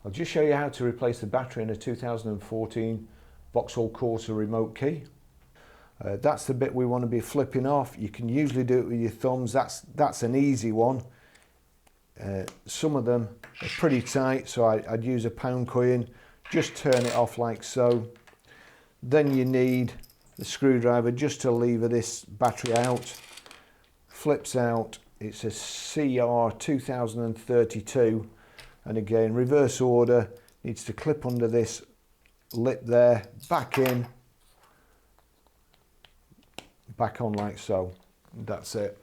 I'll just show you how to replace the battery in a 2014 Vauxhall Corsa remote key. That's the bit we want to be flipping off. You can usually do it with your thumbs. That's an easy one. Some of them are pretty tight, so I'd use a pound coin. Just turn it off like so. Then you need the screwdriver just to lever this battery out. Flips out. It's a CR 2032, and again reverse order, needs to clip under this lip there, back in, back on like so. That's it.